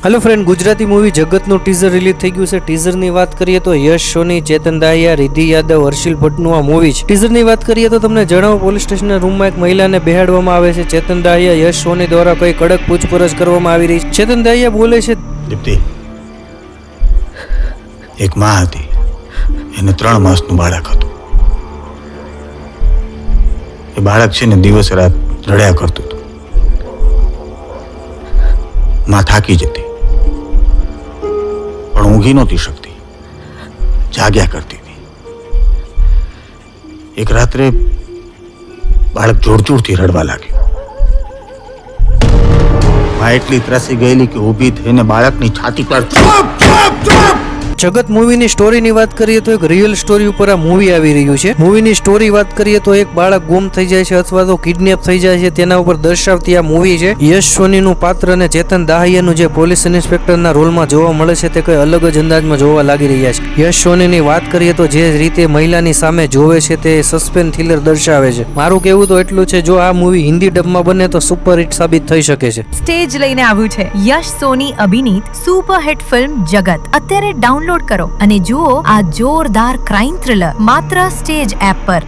Hello friend, Gujarati movie જગતનું teaser release થઈ ગયું છે. ટીઝરની વાત કરીએ તો યશ સોની, ચેતન દાહિયા, રિદ્ધિ યાદવ, હર્ષિલ ભટ્ટનું આ મૂવી છે. ટીઝરની વાત કરીએ તો તમને જણાવો, પોલીસ સ્ટેશનના રૂમમાં એક મહિલાને બેહાડવામાં આવે છે. ચેતન દાહિયા યશ સોની દ્વારા કઈ કડક પૂછપરછ કરવામાં આવી રહી છે. ચેતન દાહિયા બોલે છે, દીપ્તિ, એક માં હતી, એને 3 માસનું બાળક હતું. એ બાળક છે ને દિવસ રાત રડ્યા કરતું હતું. માં થાકી જતી, પણ ઊંઘી નહોતી શકતી, જાગ્યા કરતી હતી. એક રાત્રે બાળક જોરજોરથી રડવા લાગ્યું. માં એટલી ત્રાસી ગયેલી કે ઊભી થઈને બાળકની છાતી પર જગત મૂવીની સ્ટોરીની વાત કરીએ તો એક રિયલ સ્ટોરી ઉપર આ મૂવી આવી રહ્યું છે. મૂવીની સ્ટોરી વાત કરીએ તો એક બાળક ગુમ થઈ જાય છે અથવા તો કિડનેપ થઈ જાય છે, તેના ઉપર દર્શાવતી આ મૂવી છે. યશ સોનીનું પાત્ર અને ચેતન દાહિયાનું જે પોલીસ ઇન્સ્પેક્ટરના રોલમાં જોવા મળે છે તે કઈ અલગ જ અંદાજમાં જોવા લાગી રહ્યા છે. યશ સોનીની વાત કરીએ તો જે રીતે મહિલાની સામે જોવે છે તે સસ્પેન્સ થ્રિલર દર્શાવે છે. મારું કહેવું તો એટલું છે, જો આ મૂવી હિન્દી ડબમાં બને તો સુપર હિટ સાબિત થઈ શકે છે. સ્ટેજ લઈને આવ્યું છે યશ સોની અભિનીત સુપર હિટ ફિલ્મ જગત. અત્યારે ડાઉનલોડ કરો અને જુઓ આ જોરદાર ક્રાઇમ થ્રિલર માત્ર સ્ટેજ એપ પર.